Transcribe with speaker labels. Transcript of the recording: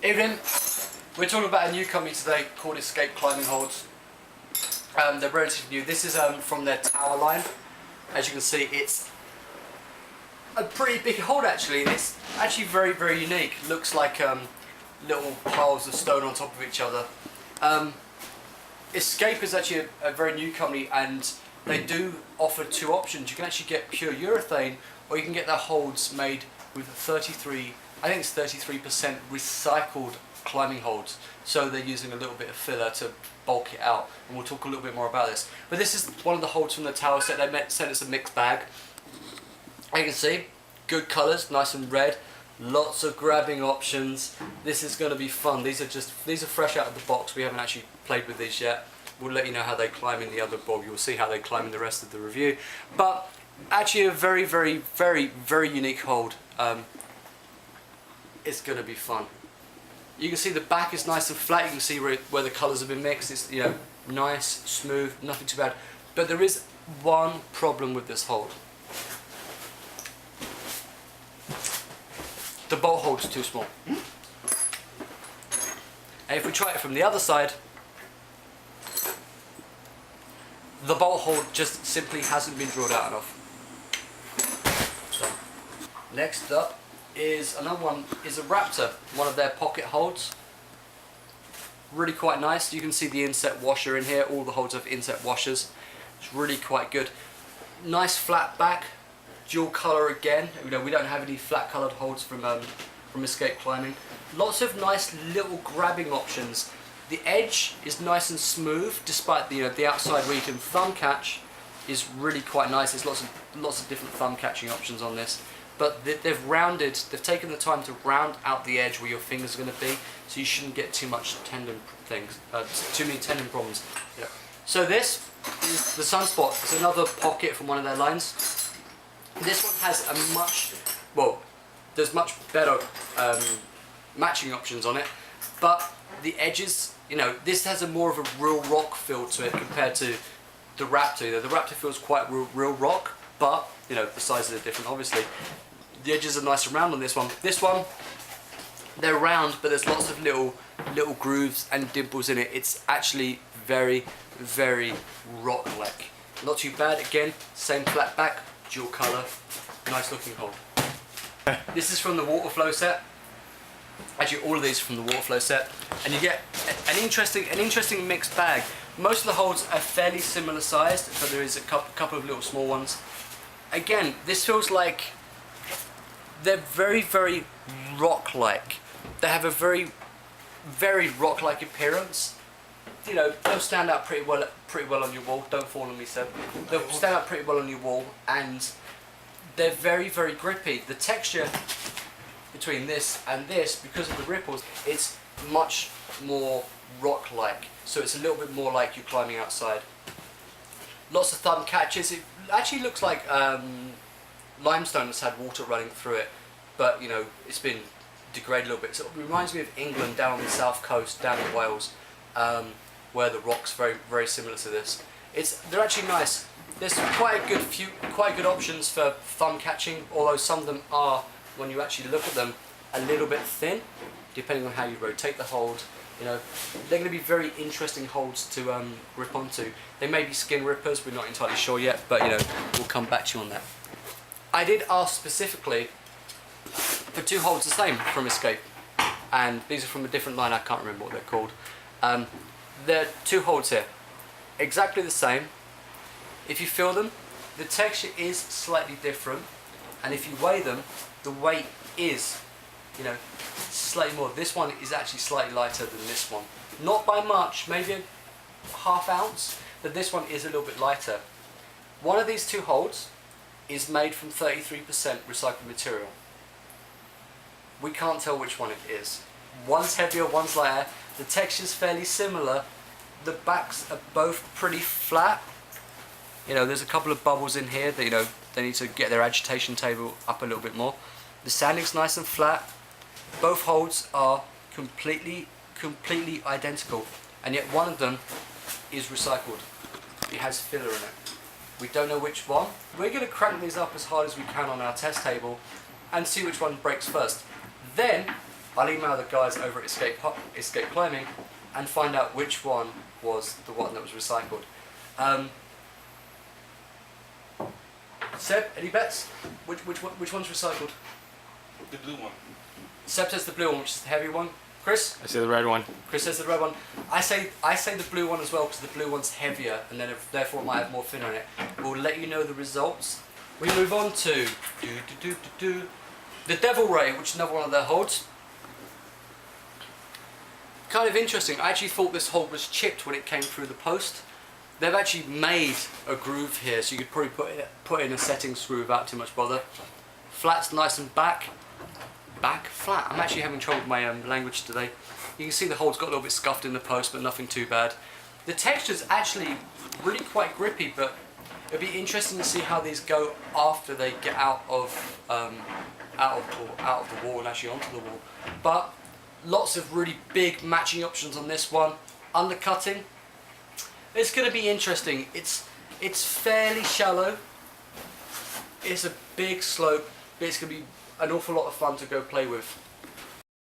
Speaker 1: Evening. We're talking about a new company today called Escape Climbing Holds. They're relatively new. This is from their tower line. As you can see, it's a pretty big hold actually. It's actually very, very unique. Looks like little piles of stone on top of each other. Escape is actually a very new company, and they do offer two options. You can actually get pure urethane, or you can get their holds made with 33% recycled climbing holds. So they're using a little bit of filler to bulk it out, and we'll talk a little bit more about this. But this is one of the holds from the tower set. They sent us a mixed bag. As you can see, good colours, nice and red, lots of grabbing options. This is going to be fun. These are fresh out of the box. We haven't actually played with these yet. We'll let you know how they climb in the other blog. You'll see how they climb in the rest of the review. But actually a very, very, very, very unique hold. It's going to be fun. You can see the back is nice and flat. You can see where the colours have been mixed. It's, you know, nice, smooth, nothing too bad. But there is one problem with this hold. The bolt hold is too small. And if we try it from the other side, the bolt hold just simply hasn't been drilled out enough. So, next up is another one, is a Raptor, one of their pocket holds. Really quite nice. You can see the inset washer in here. All the holds have inset washers. It's really quite good. Nice flat back, dual colour again. You know, we don't have any flat coloured holds from Escape Climbing. Lots of nice little grabbing options. The edge is nice and smooth, despite the outside where you can thumb catch is really quite nice. There's lots of different thumb catching options on this. But they've taken the time to round out the edge where your fingers are going to be, so you shouldn't get too much tendon things, too many tendon problems. Yeah. So this is the Sunspot. It's another pocket from one of their lines. This one has there's much better matching options on it, but the edges, this has more of a real rock feel to it compared to the Raptor. The Raptor feels quite real rock, but the sizes are different obviously. The edges are nice and round on this one. This one, they're round, but there's lots of little grooves and dimples in it. It's actually very, very rock-like. Not too bad. Again, same flat back, dual colour, nice looking hold. This is from the Waterflow set. Actually, all of these are from the Waterflow set, and you get an interesting mixed bag. Most of the holds are fairly similar sized, but there is a couple of little small ones. Again, this feels like they're very, very rock-like. They have a very, very rock-like appearance. They'll stand out pretty well on your wall. Don't fall on me, Seb. They'll stand out pretty well on your wall, and they're very, very grippy. The texture between this and this, because of the ripples, it's much more rock-like. So it's a little bit more like you're climbing outside. Lots of thumb catches. It actually looks like limestone that's had water running through it, but it's been degraded a little bit. So it reminds me of England, down on the south coast, down in Wales, where the rock's very, very similar to this. They're actually nice. There's quite good options for thumb catching, although some of them are, when you actually look at them, a little bit thin, depending on how you rotate the hold. They're going to be very interesting holds to grip onto. They may be skin rippers, we're not entirely sure yet, but we'll come back to you on that. I did ask specifically for two holds the same from Escape, and these are from a different line. I can't remember what they're called. There are two holds here, exactly the same. If you feel them, the texture is slightly different, and if you weigh them, the weight is slightly more. This one is actually slightly lighter than this one. Not by much, maybe a ½ ounce, but this one is a little bit lighter. One of these two holds is made from 33% recycled material. We can't tell which one it is. One's heavier, one's lighter. The texture's fairly similar. The backs are both pretty flat. There's a couple of bubbles in here that they need to get their agitation table up a little bit more. The sanding's nice and flat. Both holds are completely identical, and yet one of them is recycled. It has filler in it. We don't know which one. We're going to crank these up as hard as we can on our test table and see which one breaks first. Then I'll email the guys over at Escape Climbing and find out which one was the one that was recycled. Seb, any bets? Which one's recycled?
Speaker 2: The blue one.
Speaker 1: Seb says the blue one, which is the heavy one. Chris?
Speaker 3: I say the red one.
Speaker 1: Chris says the red one. I say the blue one as well because the blue one's heavier and then therefore it might have more fin on it. We'll let you know the results. We move on to the Devil Ray, which is another one of their holds. Kind of interesting. I actually thought this hold was chipped when it came through the post. They've actually made a groove here, so you could probably put in a setting screw without too much bother. Flat's nice and back flat. I'm actually having trouble with my language today. You can see the hole's got a little bit scuffed in the post, but nothing too bad. The texture's actually really quite grippy, but it'll be interesting to see how these go after they get out of the wall and actually onto the wall. But lots of really big matching options on this one. Undercutting. It's going to be interesting. It's fairly shallow. It's a big slope, but it's going to be an awful lot of fun to go play with.